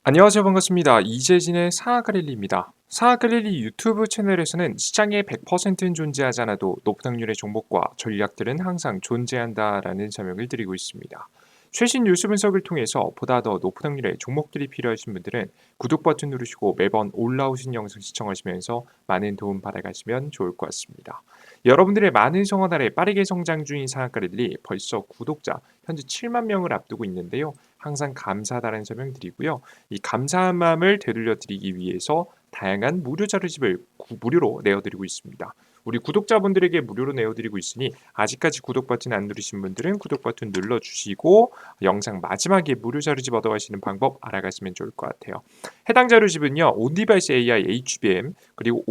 안녕하세요. 반갑습니다. 이재진의 사하그릴리입니다. 사하그릴리 유튜브 채널에서는 시장에 100%는 존재하지 않아도 높은 확률의 종목과 전략들은 항상 존재한다라는 설명을 드리고 있습니다. 최신 뉴스 분석을 통해서 보다 더 높은 확률의 종목들이 필요하신 분들은 구독 버튼 누르시고 매번 올라오신 영상 시청하시면서 많은 도움 받아가시면 좋을 것 같습니다. 여러분들의 많은 성원 아래 빠르게 성장 중인 사하그릴리 벌써 구독자 현재 7만 명을 앞두고 있는데요. 항상 감사하다는 설명 드리고요. 이 감사한 마음을 되돌려 드리기 위해서 다양한 무료 자료집을 무료로 내어드리고 있습니다. 우리 구독자분들에게 무료로 내어드리고 있으니 아직까지 구독 버튼 안 누르신 분들은 구독 버튼 눌러주시고 영상 마지막에 무료 자료집 얻어가시는 방법 알아가시면 좋을 것 같아요. 해당 자료집은요. 온디바이스 AI, HBM 그리고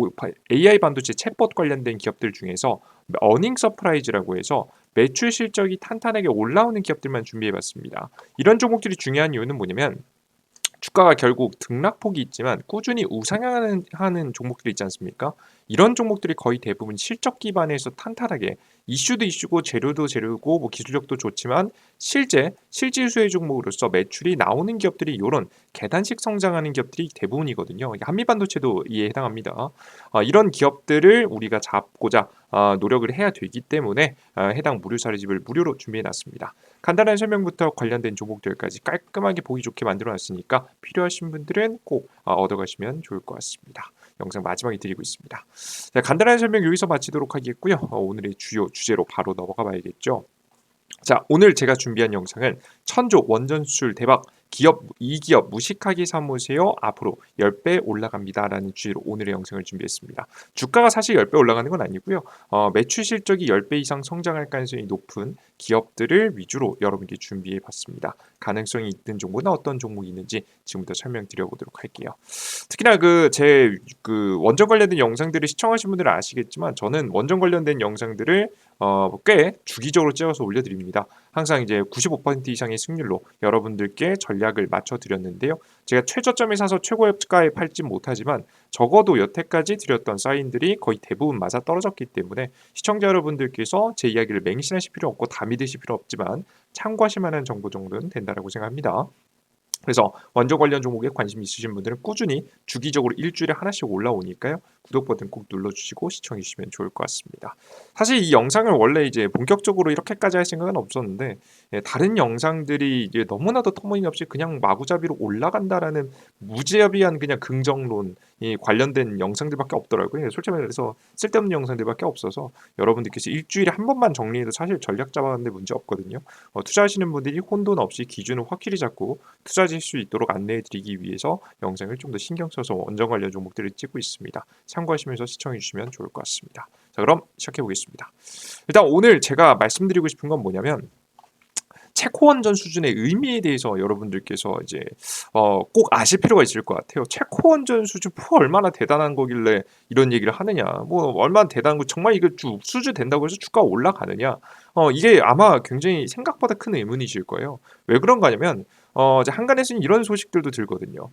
AI 반도체 챗봇 관련된 기업들 중에서 어닝 서프라이즈라고 해서 매출 실적이 탄탄하게 올라오는 기업들만 준비해봤습니다. 이런 종목들이 중요한 이유는 뭐냐면 주가가 결국 등락폭이 있지만 꾸준히 우상향하는 종목들이 있지 않습니까? 이런 종목들이 거의 대부분 실적 기반에서 탄탄하게 이슈도 이슈고 재료도 재료고 뭐 기술력도 좋지만 실질수의 종목으로서 매출이 나오는 기업들이 이런 계단식 성장하는 기업들이 대부분이거든요. 한미반도체도 이에 해당합니다. 이런 기업들을 우리가 잡고자 노력을 해야 되기 때문에 해당 무료 자료집을 무료로 준비해놨습니다. 간단한 설명부터 관련된 종목들까지 깔끔하게 보기 좋게 만들어놨으니까 필요하신 분들은 꼭 얻어가시면 좋을 것 같습니다. 영상 마지막에 드리고 있습니다. 자, 간단한 설명 여기서 마치도록 하겠고요. 오늘의 주요 주제로 바로 넘어가 봐야겠죠. 자, 오늘 제가 준비한 영상은 천조 원전 수출 대박 기업 이 기업 무식하게 사무세요 앞으로 10배 올라갑니다라는 주제로 오늘의 영상을 준비했습니다. 주가가 사실 10배 올라가는 건 아니고요. 매출 실적이 10배 이상 성장할 가능성이 높은 기업들을 위주로 여러분께 준비해 봤습니다. 가능성이 있는 종목은 어떤 종목이 있는지 지금부터 설명드려 보도록 할게요. 특히나 제 원전 관련된 영상들을 시청하신 분들은 아시겠지만 저는 원전 관련된 영상들을 꽤 주기적으로 찍어서 올려드립니다. 항상 이제 95% 이상의 승률로 여러분들께 전략을 맞춰 드렸는데요. 제가 최저점에 사서 최고가에 팔지 못하지만 적어도 여태까지 드렸던 사인들이 거의 대부분 맞아 떨어졌기 때문에 시청자 여러분들께서 제 이야기를 맹신하실 필요 없고 다 믿으실 필요 없지만 참고하실 만한 정보 정도는 된다라고 생각합니다. 그래서 원전 관련 종목에 관심 있으신 분들은 꾸준히 주기적으로 일주일에 하나씩 올라오니까요. 구독 버튼 꼭 눌러주시고 시청해 주시면 좋을 것 같습니다. 사실 이 영상을 원래 이제 본격적으로 이렇게까지 할 생각은 없었는데 다른 영상들이 이제 너무나도 터무니없이 그냥 마구잡이로 올라간다라는 무자비한 그냥 긍정론이 관련된 영상들밖에 없더라고요. 솔직히 말해서 쓸데없는 영상들밖에 없어서 여러분들께서 일주일에 한 번만 정리해도 사실 전략 잡아가는데 문제 없거든요. 투자하시는 분들이 혼돈 없이 기준을 확실히 잡고 투자하실 수 있도록 안내해 드리기 위해서 영상을 좀 더 신경 써서 원전 관련 종목들을 찍고 있습니다. 참고하시면서 시청해 주시면 좋을 것 같습니다. 자, 그럼 시작해 보겠습니다. 일단 오늘 제가 말씀드리고 싶은 건 뭐냐면 체코 원전 수준의 의미에 대해서 여러분들께서 이제 꼭 아실 필요가 있을 것 같아요. 체코 원전 수준 얼마나 대단한 거길래 이런 얘기를 하느냐. 뭐 얼마나 대단한 거 정말 이거 수주 된다고 해서 주가가 올라가느냐. 이게 아마 굉장히 생각보다 큰 의문이실 거예요. 왜 그런가 하냐면 이제 한간에서는 이런 소식들도 들거든요.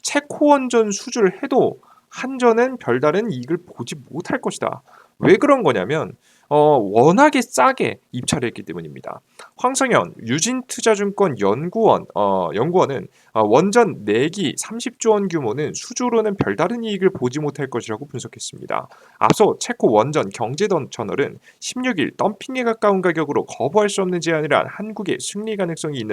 체코 원전 수주를 해도 한전은 별다른 이익을 보지 못할 것이다. 왜 그런 거냐면 워낙에 싸게 입찰을 했기 때문입니다. 황성현 유진투자증권 연구원은 원전 4기 30조 원 규모는 수주로는 별다른 이익을 보지 못할 것이라고 분석했습니다. 앞서 체코 원전 경제저널은 16일 덤핑에 가까운 가격으로 거부할 수 없는 제안을 한 한국의 승리 가능성이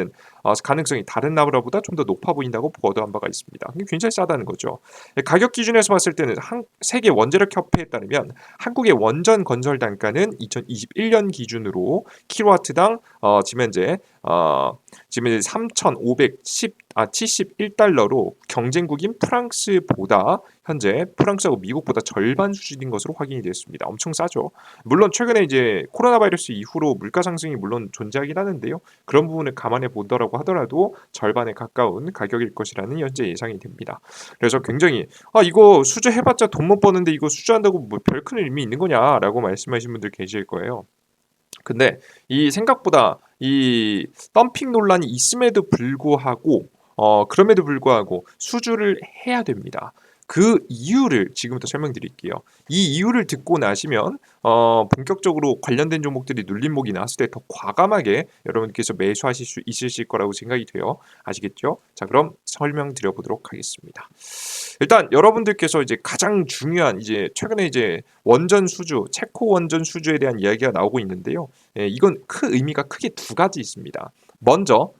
다른 나라보다 좀 더 높아 보인다고 보도한 바가 있습니다. 굉장히 싸다는 거죠. 가격 기준에서 봤을 때는 세계 원자력 협회에 따르면 한국의 원전 건설 단가는 2021년 기준으로 킬로와트당 지금 현재 3,571달러로 경쟁국인 프랑스보다 현재 프랑스하고 미국보다 절반 수준인 것으로 확인이 됐습니다. 엄청 싸죠. 물론 최근에 이제 코로나 바이러스 이후로 물가 상승이 물론 존재하긴 하는데요. 그런 부분을 감안해 보더라고 하더라도 절반에 가까운 가격일 것이라는 현재 예상이 됩니다. 그래서 굉장히 이거 수주해봤자 돈 못 버는데 이거 수주한다고 뭐 별 큰 의미 있는 거냐라고 말씀하신 분들 계실 거예요. 근데 이 생각보다 이 덤핑 논란이 있음에도 불구하고 그럼에도 불구하고 수주를 해야 됩니다. 그 이유를 지금부터 설명드릴게요. 이 이유를 듣고 나시면 본격적으로 관련된 종목들이 눌림목이 나왔을 때 더 과감하게 여러분께서 매수하실 수 있으실 거라고 생각이 돼요. 아시겠죠? 자, 그럼 설명드려 보도록 하겠습니다. 일단 여러분들께서 이제 가장 중요한 이제 최근에 이제 원전 수주, 체코 원전 수주에 대한 이야기가 나오고 있는데요. 이건 큰 의미가 크게 두 가지 있습니다. 먼저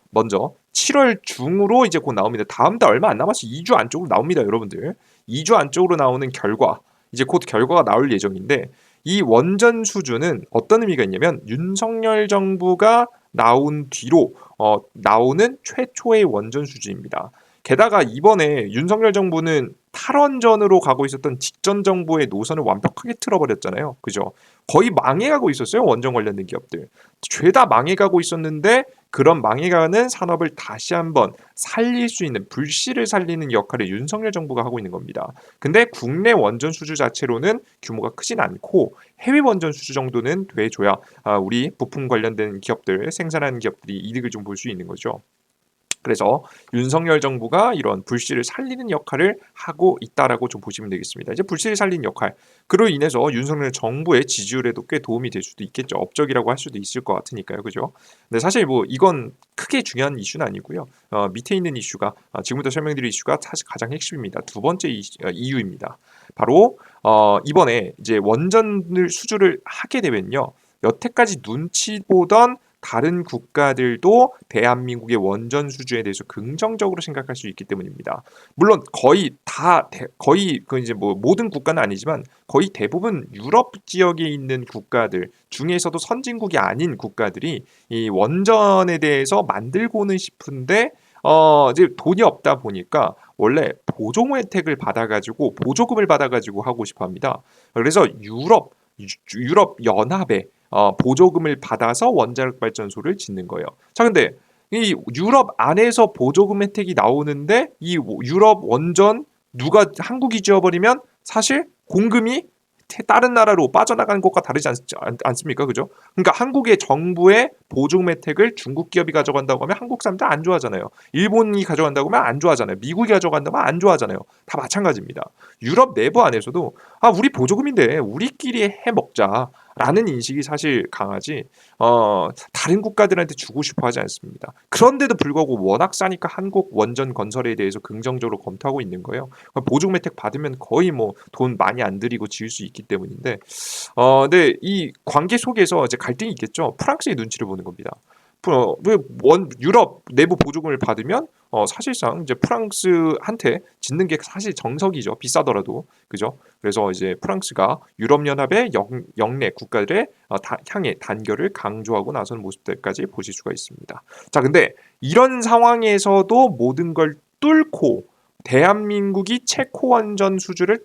7월 중으로 이제 곧 나옵니다. 다음 달 얼마 안 남았어. 2주 안쪽으로 나옵니다, 여러분들. 2주 안쪽으로 나오는 결과, 이제 곧 결과가 나올 예정인데, 이 원전 수주는 어떤 의미가 있냐면 윤석열 정부가 나온 뒤로 나오는 최초의 원전 수주입니다. 게다가 이번에 윤석열 정부는 탈원전으로 가고 있었던 직전 정부의 노선을 완벽하게 틀어버렸잖아요. 그죠? 거의 망해가고 있었어요. 원전 관련된 기업들. 죄다 망해가고 있었는데 그런 망해가는 산업을 다시 한번 살릴 수 있는 불씨를 살리는 역할을 윤석열 정부가 하고 있는 겁니다. 근데 국내 원전 수주 자체로는 규모가 크진 않고 해외 원전 수주 정도는 돼줘야 우리 부품 관련된 기업들, 생산하는 기업들이 이득을 좀 볼 수 있는 거죠. 그래서 윤석열 정부가 이런 불씨를 살리는 역할을 하고 있다라고 좀 보시면 되겠습니다. 이제 불씨를 살리는 역할, 그로 인해서 윤석열 정부의 지지율에도 꽤 도움이 될 수도 있겠죠. 업적이라고 할 수도 있을 것 같으니까요, 그죠? 근데 사실 뭐 이건 크게 중요한 이슈는 아니고요. 밑에 있는 이슈가 지금부터 설명드릴 이슈가 사실 가장 핵심입니다. 두 번째 이유입니다. 바로 이번에 이제 원전을 수주를 하게 되면요, 여태까지 눈치 보던 다른 국가들도 대한민국의 원전 수주에 대해서 긍정적으로 생각할 수 있기 때문입니다. 물론 거의 그 이제 뭐 모든 국가는 아니지만 거의 대부분 유럽 지역에 있는 국가들 중에서도 선진국이 아닌 국가들이 이 원전에 대해서 만들고는 싶은데 이제 돈이 없다 보니까 원래 보조 혜택을 받아가지고 보조금을 받아가지고 하고 싶어합니다. 그래서 유럽 연합에 보조금을 받아서 원자력 발전소를 짓는 거예요. 자, 근데 이 유럽 안에서 보조금 혜택이 나오는데 이 유럽 원전 누가 한국이 지어버리면 사실 공금이 다른 나라로 빠져나가는 것과 다르지 않습니까? 그죠? 그러니까 한국의 정부의 보조금 혜택을 중국 기업이 가져간다고 하면 한국 사람들 안 좋아하잖아요. 일본이 가져간다고 하면 안 좋아하잖아요. 미국이 가져간다고 하면 안 좋아하잖아요. 다 마찬가지입니다. 유럽 내부 안에서도 우리 보조금인데 우리끼리 해 먹자. 라는 인식이 사실 강하지 다른 국가들한테 주고 싶어 하지 않습니다. 그런데도 불구하고 워낙 싸니까 한국 원전 건설에 대해서 긍정적으로 검토하고 있는 거예요. 보조금 혜택 받으면 거의 뭐 돈 많이 안 들이고 지을 수 있기 때문인데 근데 이 관계 속에서 이제 갈등이 있겠죠. 프랑스의 눈치를 보는 겁니다. 유럽 내부 보조금을 받으면 사실상 이제 프랑스한테 짓는 게 사실 정석이죠. 비싸더라도 그죠? 그래서 이제 프랑스가 유럽연합의 영내 국가들의 향해 단결을 강조하고 나서는 모습들까지 보실 수가 있습니다. 자, 근데 이런 상황에서도 모든 걸 뚫고 대한민국이 체코 원전 수주를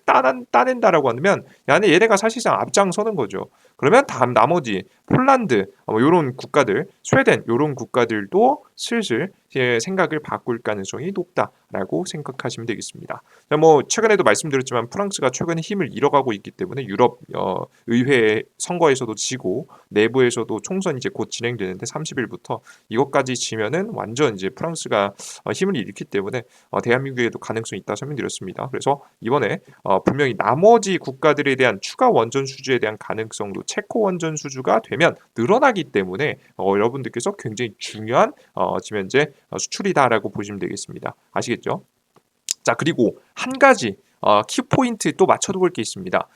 따낸다라고 하면 얘네가 사실상 앞장서는 거죠. 그러면 다음 나머지 폴란드 이런 국가들, 스웨덴 이런 국가들도 슬슬 생각을 바꿀 가능성이 높다라고 생각하시면 되겠습니다. 뭐 최근에도 말씀드렸지만 프랑스가 최근에 힘을 잃어가고 있기 때문에 유럽 의회 선거에서도 지고 내부에서도 총선이 이제 곧 진행되는데 30일부터 이것까지 지면은 완전 이제 프랑스가 힘을 잃기 때문에 대한민국에도 가능성이 있다 설명드렸습니다. 그래서 이번에 분명히 나머지 국가들에 대한 추가 원전 수주에 대한 가능성도 체코 원전 수주가 되면 늘어나기 때문에 여러분들께서 굉장히 중요한 지금 현재 수출이다라고 보시면 되겠습니다. 아시겠죠? 자, 그리고 한 가지 키포인트 또 맞춰볼 게 있습니다.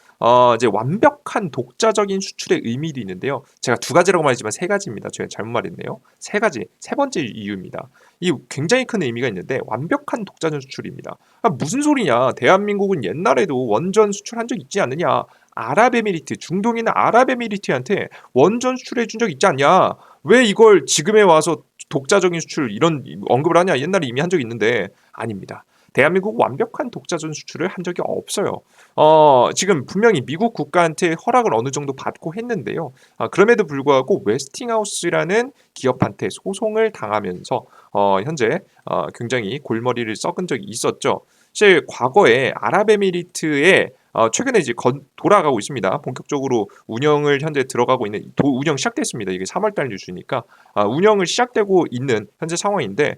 이제 완벽한 독자적인 수출의 의미도 있는데요. 제가 두 가지라고 말했지만 세 가지입니다. 제가 잘못 말했네요. 세 가지. 세 번째 이유입니다. 이 굉장히 큰 의미가 있는데 완벽한 독자적 수출입니다. 무슨 소리냐? 대한민국은 옛날에도 원전 수출한 적 있지 않느냐? 아랍에미리트, 중동에 있는 아랍에미리트한테 원전 수출해 준 적 있지 않냐? 왜 이걸 지금에 와서 독자적인 수출 이런 언급을 하냐? 옛날에 이미 한 적이 있는데 아닙니다. 대한민국 완벽한 독자전 수출을 한 적이 없어요. 지금 분명히 미국 국가한테 허락을 어느 정도 받고 했는데요. 그럼에도 불구하고 웨스팅하우스라는 기업한테 소송을 당하면서 현재 굉장히 골머리를 썩은 적이 있었죠. 사실 과거에 아랍에미리트에 최근에 이제 돌아가고 있습니다. 본격적으로 운영을 현재 들어가고 있는 운영 시작됐습니다. 이게 3월달 뉴스니까 운영을 시작되고 있는 현재 상황인데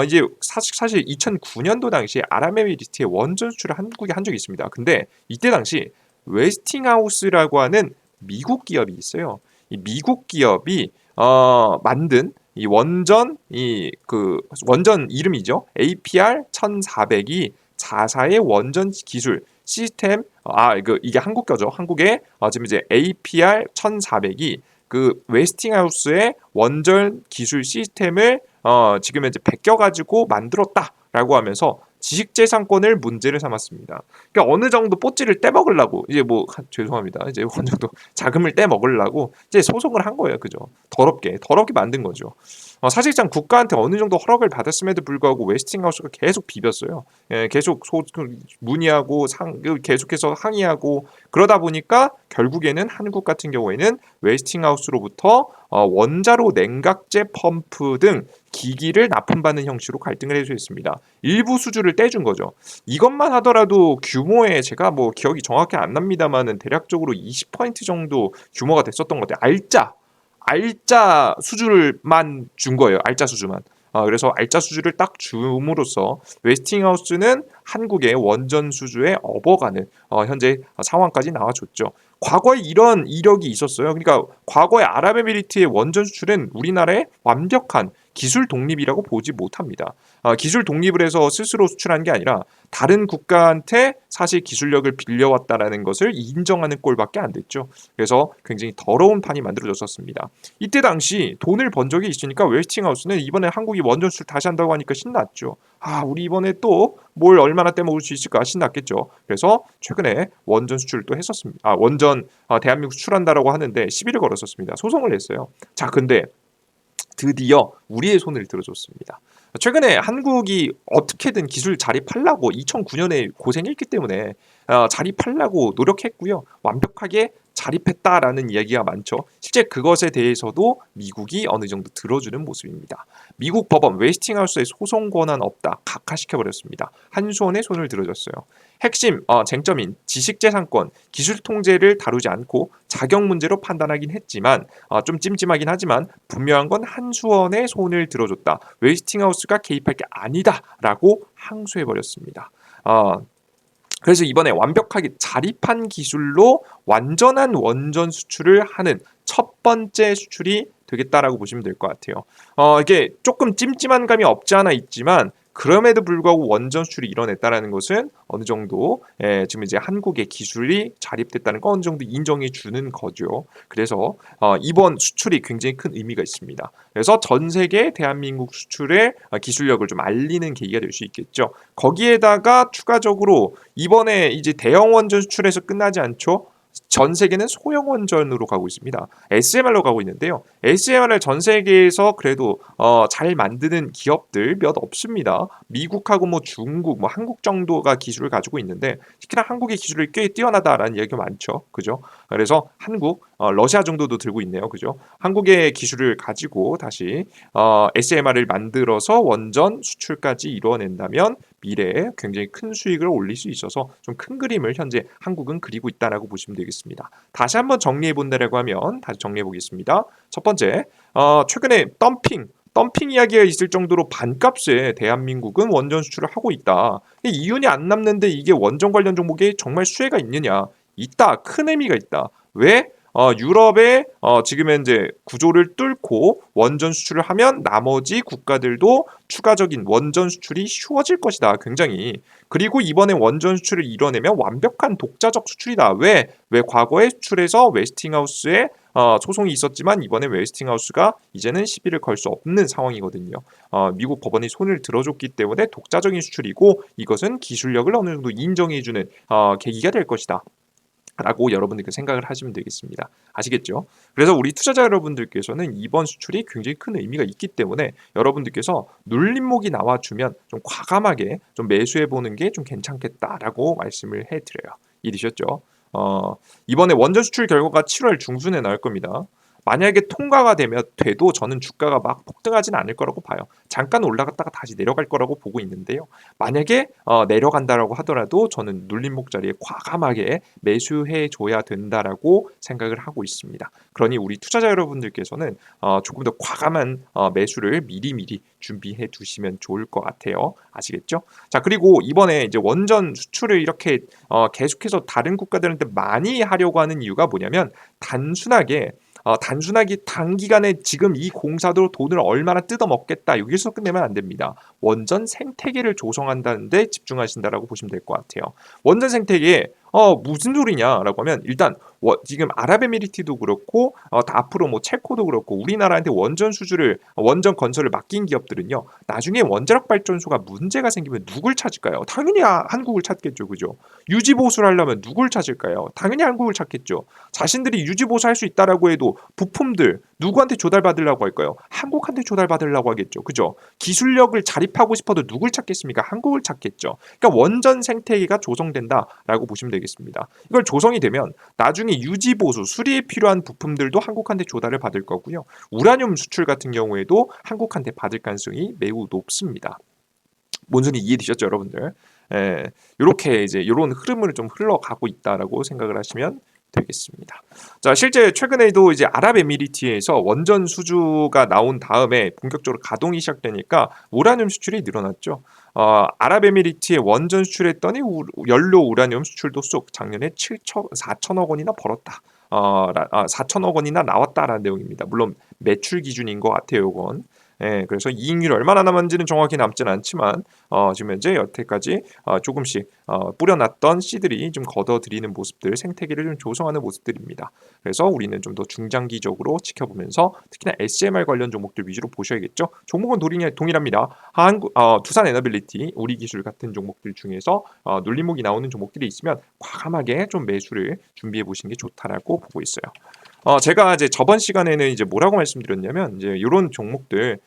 이제 사실 2009년도 당시에 아랍에미리트의 원전 수출을 한국이 한 적이 있습니다. 근데 이때 당시 웨스팅하우스라고 하는 미국 기업이 있어요. 이 미국 기업이 만든 이 원전 이름이죠. APR 1400이 자사의 원전 기술 시스템 이게 한국 거죠. 한국의 지금 이제 APR 1400이 그 웨스팅하우스의 원전 기술 시스템을 지금 이제 베껴가지고 만들었다라고 하면서 지식재산권을 문제를 삼았습니다. 그러니까 어느 정도 뽀찌를 떼먹으려고 이제 죄송합니다. 이제 어느 정도 자금을 떼먹으려고 이제 소송을 한 거예요. 그죠? 더럽게 만든 거죠. 사실상 국가한테 어느 정도 허락을 받았음에도 불구하고 웨스팅하우스가 계속 비볐어요. 예, 계속 문의하고 계속해서 항의하고 그러다 보니까 결국에는 한국 같은 경우에는 웨스팅하우스로부터 원자로 냉각제 펌프 등 기기를 납품받는 형식으로 갈등을 해소했습니다. 일부 수주를 떼준 거죠. 이것만 하더라도 규모에 제가 기억이 정확히 안 납니다만은 대략적으로 20% 정도 규모가 됐었던 것 같아요. 알짜 수주를만 준 거예요. 알짜 수주만. 그래서 알짜 수주를 딱 줌으로써 웨스팅하우스는 한국의 원전 수주에 업어가는 현재 상황까지 나와줬죠. 과거에 이런 이력이 있었어요. 그러니까 과거에 아랍에미리트의 원전 수출은 우리나라의 완벽한 기술 독립이라고 보지 못합니다. 기술 독립을 해서 스스로 수출한 게 아니라 다른 국가한테 사실 기술력을 빌려왔다라는 것을 인정하는 꼴밖에 안 됐죠. 그래서 굉장히 더러운 판이 만들어졌었습니다. 이때 당시 돈을 번 적이 있으니까 웨스팅하우스는 이번에 한국이 원전 수출 다시 한다고 하니까 신났죠. 우리 이번에 또 뭘 얼마나 떼먹을 수 있을까 신났겠죠. 그래서 최근에 원전 수출을 또 했었습니다. 대한민국 수출한다라고 하는데 시비를 걸었었습니다. 소송을 했어요. 자, 근데 드디어 우리의 손을 들어줬습니다. 최근에 한국이 어떻게든 기술 자립하려고 2009년에 고생했기 때문에 자립하려고 노력했고요. 완벽하게 자립했다라는 이야기가 많죠. 실제 그것에 대해서도 미국이 어느 정도 들어주는 모습입니다. 미국 법원 웨스팅하우스의 소송 권한 없다 각하시켜버렸습니다. 한수원의 손을 들어줬어요. 핵심 쟁점인 지식재산권, 기술 통제를 다루지 않고 자격 문제로 판단하긴 했지만 좀 찜찜하긴 하지만 분명한 건 한수원의 손을 들어줬다. 웨스팅하우스가 개입할 게 아니다라고 항소해버렸습니다. 그래서 이번에 완벽하게 자립한 기술로 완전한 원전 수출을 하는 첫 번째 수출이 되겠다라고 보시면 될 것 같아요. 이게 조금 찜찜한 감이 없지 않아 있지만 그럼에도 불구하고 원전 수출이 일어났다라는 것은 어느 정도 지금 이제 한국의 기술이 자립됐다는 건 어느 정도 인정해 주는 거죠. 그래서 이번 수출이 굉장히 큰 의미가 있습니다. 그래서 전 세계 대한민국 수출의 기술력을 좀 알리는 계기가 될 수 있겠죠. 거기에다가 추가적으로 이번에 이제 대형 원전 수출에서 끝나지 않죠. 전 세계는 소형 원전으로 가고 있습니다. SMR로 가고 있는데요. SMR을 전 세계에서 그래도 잘 만드는 기업들 몇 없습니다. 미국하고 중국, 한국 정도가 기술을 가지고 있는데 특히나 한국의 기술이 꽤 뛰어나다라는 이야기가 많죠. 그죠? 그래서 한국, 러시아 정도도 들고 있네요. 그죠? 한국의 기술을 가지고 다시 SMR을 만들어서 원전 수출까지 이루어낸다면 미래에 굉장히 큰 수익을 올릴 수 있어서 좀 큰 그림을 현재 한국은 그리고 있다라고 보시면 되겠습니다. 다시 한번 정리해 본다라고 하면 다시 정리해 보겠습니다. 첫 번째, 최근에 덤핑 이야기가 있을 정도로 반값에 대한민국은 원전 수출을 하고 있다. 이윤이 안 남는데 이게 원전 관련 종목에 정말 수혜가 있느냐? 있다. 큰 의미가 있다. 왜? 유럽의 지금 현재 구조를 뚫고 원전 수출을 하면 나머지 국가들도 추가적인 원전 수출이 쉬워질 것이다. 굉장히. 그리고 이번에 원전 수출을 이뤄내면 완벽한 독자적 수출이다. 왜? 과거에 수출에서 웨스팅하우스에 소송이 있었지만 이번에 웨스팅하우스가 이제는 시비를 걸 수 없는 상황이거든요. 미국 법원이 손을 들어줬기 때문에 독자적인 수출이고 이것은 기술력을 어느 정도 인정해주는 계기가 될 것이다. 라고 여러분들께 생각을 하시면 되겠습니다. 아시겠죠? 그래서 우리 투자자 여러분들께서는 이번 수출이 굉장히 큰 의미가 있기 때문에 여러분들께서 눌림목이 나와주면 좀 과감하게 좀 매수해보는 게 좀 괜찮겠다라고 말씀을 해드려요. 이해되셨죠? 이번에 원전 수출 결과가 7월 중순에 나올 겁니다. 만약에 통과가 돼도 저는 주가가 막 폭등하진 않을 거라고 봐요. 잠깐 올라갔다가 다시 내려갈 거라고 보고 있는데요. 만약에 내려간다라고 하더라도 저는 눌림목 자리에 과감하게 매수해 줘야 된다라고 생각을 하고 있습니다. 그러니 우리 투자자 여러분들께서는 조금 더 과감한 매수를 미리미리 준비해 두시면 좋을 것 같아요. 아시겠죠? 자, 그리고 이번에 이제 원전 수출을 이렇게 계속해서 다른 국가들한테 많이 하려고 하는 이유가 뭐냐면 단순하게 단기간에 지금 이 공사도 돈을 얼마나 뜯어먹겠다 여기서 끝내면 안 됩니다. 원전 생태계를 조성한다는 데 집중하신다라고 보시면 될 것 같아요. 원전 생태계 무슨 소리냐라고 하면 일단 지금 아랍에미리트도 그렇고 다 앞으로 뭐 체코도 그렇고 우리나라한테 원전 건설을 맡긴 기업들은요. 나중에 원자력 발전소가 문제가 생기면 누굴 찾을까요? 당연히 한국을 찾겠죠. 그죠? 유지 보수를 하려면 누굴 찾을까요? 당연히 한국을 찾겠죠. 자신들이 유지 보수할 수 있다라고 해도 부품들 누구한테 조달받으려고 할까요? 한국한테 조달받으려고 하겠죠. 그죠? 기술력을 자립하고 싶어도 누굴 찾겠습니까? 한국을 찾겠죠. 그러니까 원전 생태계가 조성된다라고 보시면 되겠습니다. 이걸 조성이 되면 나중에 유지 보수, 수리에 필요한 부품들도 한국한테 조달을 받을 거고요. 우라늄 수출 같은 경우에도 한국한테 받을 가능성이 매우 높습니다. 뭔 소리 이해되셨죠, 여러분들? 예, 이렇게 이제 이런 흐름을 좀 흘러가고 있다라고 생각을 하시면 되겠습니다. 자, 실제 최근에도 이제 아랍에미리트에서 원전 수주가 나온 다음에 본격적으로 가동이 시작되니까 우라늄 수출이 늘어났죠. 아랍에미리트에 원전 수출했더니 연료 우라늄 수출도 쏙 작년에 4천억 원이나 벌었다. 4천억 원이나 나왔다라는 내용입니다. 물론 매출 기준인 것 같아요, 이건. 예, 그래서 이익률이 얼마나 남았는지는 정확히 남지는 않지만 지금 현재 여태까지 조금씩 뿌려놨던 씨들이 좀 걷어들이는 모습들, 생태계를 좀 조성하는 모습들입니다. 그래서 우리는 좀 더 중장기적으로 지켜보면서 특히나 SMR 관련 종목들 위주로 보셔야겠죠. 종목은 동일합니다. 두산 에너빌리티, 우리 기술 같은 종목들 중에서 눌림목이 나오는 종목들이 있으면 과감하게 좀 매수를 준비해 보시는 게 좋다라고 보고 있어요. 제가 이제 저번 시간에는 이제 뭐라고 말씀드렸냐면 이제 이런 종목들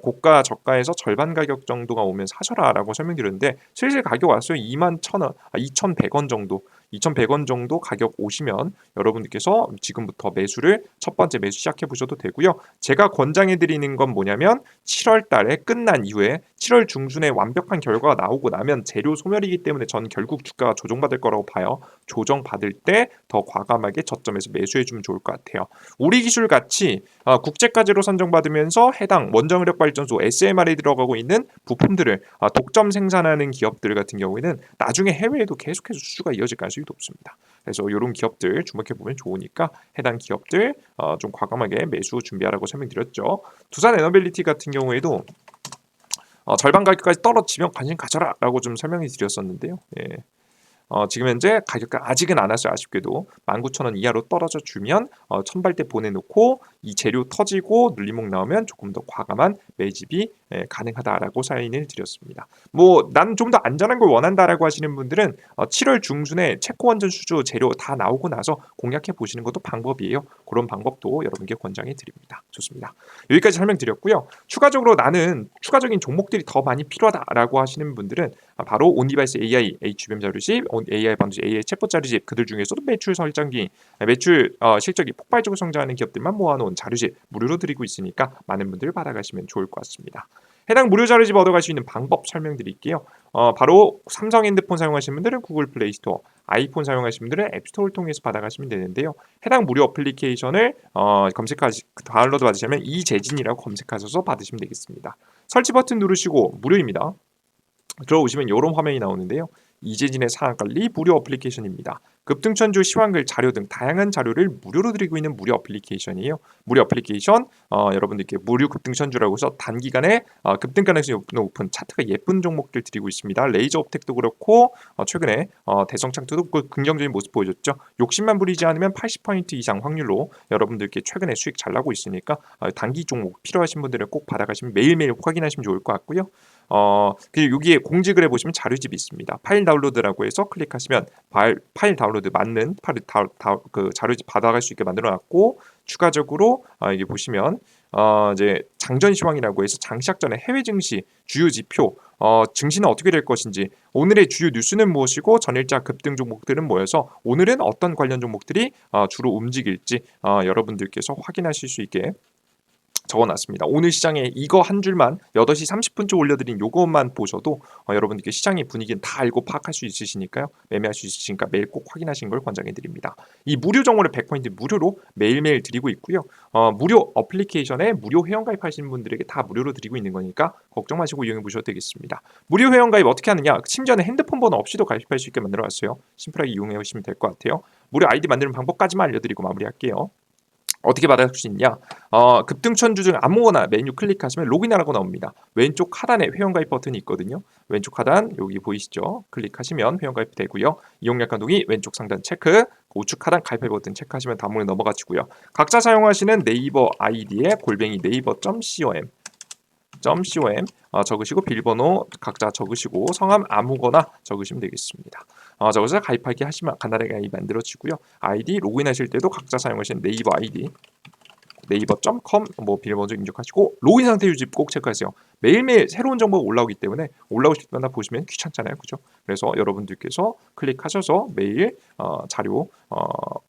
고가 저가에서 절반 가격 정도가 오면 사셔라라고 설명드렸는데 실질 가격 왔어요. 2만 1,000원, 2,100원 정도. 2,100원 정도 가격 오시면 여러분들께서 지금부터 매수를 첫 번째 매수 시작해 보셔도 되고요. 제가 권장해 드리는 건 뭐냐면 7월 달에 끝난 이후에 7월 중순에 완벽한 결과가 나오고 나면 재료 소멸이기 때문에 저는 결국 주가가 조정받을 거라고 봐요. 조정받을 때 더 과감하게 저점에서 매수해 주면 좋을 것 같아요. 우리 기술 같이 국제가제로 선정받으면서 해당 원자력 발전소 SMR에 들어가고 있는 부품들을 독점 생산하는 기업들 같은 경우에는 나중에 해외에도 계속해서 수주가 이어질 가능성이 높습니다. 그래서 이런 기업들 주목해 보면 좋으니까 해당 기업들 좀 과감하게 매수 준비하라고 설명드렸죠. 두산 에너빌리티 같은 경우에도 절반 가격까지 떨어지면 관심 가져라라고 좀 설명해 드렸었는데요. 예. 지금 현재 가격가 아직은 안 왔어요. 아쉽게도 19,000원 이하로 떨어져 주면 천발대 보내놓고 이 재료 터지고 눌림목 나오면 조금 더 과감한 매집이 가능하다라고 사인을 드렸습니다. 뭐 난 좀 더 안전한 걸 원한다라고 하시는 분들은 7월 중순에 체코 원전 수주 재료 다 나오고 나서 공략해 보시는 것도 방법이에요. 그런 방법도 여러분께 권장해 드립니다. 좋습니다. 여기까지 설명드렸고요. 추가적으로 나는 추가적인 종목들이 더 많이 필요하다라고 하시는 분들은 바로 온디바이스 AI, HBM 자료집, AI 반도체, AI 챗봇 자료집 그들 중에서도 매출 설정기, 매출 실적이 폭발적으로 성장하는 기업들만 모아놓은 자료집 무료로 드리고 있으니까 많은 분들 받아가시면 좋을 것 같습니다. 해당 무료 자료집 얻어갈 수 있는 방법 설명드릴게요. 바로 삼성 핸드폰 사용하시는 분들은 구글 플레이 스토어, 아이폰 사용하시는 분들은 앱스토어를 통해서 받아가시면 되는데요. 해당 무료 어플리케이션을 다운로드 받으시면 이재진이라고 검색하셔서 받으시면 되겠습니다. 설치 버튼 누르시고 무료입니다. 들어오시면 이런 화면이 나오는데요. 이재진의 상한관리 무료 어플리케이션입니다. 급등천주, 시황글, 자료 등 다양한 자료를 무료로 드리고 있는 무료 어플리케이션이에요. 무료 어플리케이션 여러분들께 무료 급등천주라고 해서 단기간에 급등 가능성이 높은 차트가 예쁜 종목들 드리고 있습니다. 레이저 업텍도 그렇고 최근에 대성창투도 긍정적인 모습 보여줬죠. 욕심만 부리지 않으면 80% 이상 확률로 여러분들께 최근에 수익 잘 나고 있으니까 단기 종목 필요하신 분들은 꼭 받아가시면 매일매일 확인하시면 좋을 것 같고요. 그리고 여기에 공지글에 보시면 자료집이 있습니다. 파일 다운로드라고 해서 클릭하시면 파일 다운로드 맞는 그 자료집 받아갈 수 있게 만들어놨고 추가적으로 여기 보시면 이제 장전 시황이라고 해서 장 시작 전에 해외 증시 주요 지표 증시는 어떻게 될 것인지 오늘의 주요 뉴스는 무엇이고 전일자 급등 종목들은 뭐여서 오늘은 어떤 관련 종목들이 주로 움직일지 여러분들께서 확인하실 수 있게 적어놨습니다. 오늘 시장에 이거 한 줄만 8시 30분쯤 올려드린 요것만 보셔도 여러분들께 시장의 분위기는 다 알고 파악할 수 있으시니까요. 매매할 수 있으시니까 매일 꼭 확인하시는 걸 권장해드립니다. 이 무료 정보를 100% 무료로 매일매일 드리고 있고요. 무료 어플리케이션에 무료 회원가입하시는 분들에게 다 무료로 드리고 있는 거니까 걱정 마시고 이용해 보셔도 되겠습니다. 무료 회원가입 어떻게 하느냐? 심지어는 핸드폰 번호 없이도 가입할 수 있게 만들어놨어요. 심플하게 이용해 보시면 될 것 같아요. 무료 아이디 만드는 방법까지만 알려드리고 마무리할게요. 어떻게 받을 수 있냐? 급등천주 중 아무거나 메뉴 클릭하시면 로그인하라고 나옵니다. 왼쪽 하단에 회원가입 버튼이 있거든요. 왼쪽 하단 여기 보이시죠? 클릭하시면 회원가입 되고요. 이용약관 동의 왼쪽 상단 체크, 우측 하단 가입할 버튼 체크하시면 다음으로 넘어가시고요. 각자 사용하시는 네이버 아이디에 골뱅이 네이버.com 적으시고 비밀번호 각자 적으시고 성함 아무거나 적으시면 되겠습니다. 적어서 가입하기 하시면 간단하게 만들어지고요. 아이디 로그인하실 때도 각자 사용하시는 네이버 아이디 네이버.com 비밀번호 입력하시고 로그인 상태 유지 꼭 체크하세요. 매일매일 새로운 정보가 올라오기 때문에 올라오실 때마다 보시면 귀찮잖아요. 그죠? 그래서 여러분들께서 클릭하셔서 매일 자료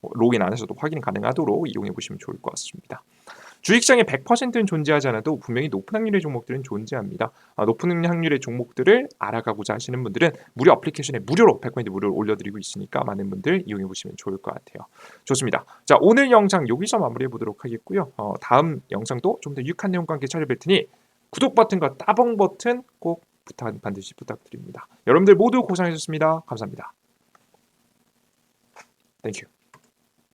로그인 안에서도 확인 가능하도록 이용해 보시면 좋을 것 같습니다. 주식시장에 100%는 존재하지 않아도 분명히 높은 확률의 종목들은 존재합니다. 높은 확률의 종목들을 알아가고자 하시는 분들은 무료 어플리케이션에 무료로 100% 무료로 올려드리고 있으니까 많은 분들 이용해 보시면 좋을 것 같아요. 좋습니다. 자, 오늘 영상 여기서 마무리해 보도록 하겠고요. 다음 영상도 좀 더 유익한 내용과 함께 찾아뵐 테니 구독 버튼과 따봉 버튼 꼭 반드시 부탁드립니다. 여러분들 모두 고생하셨습니다. 감사합니다. 땡큐.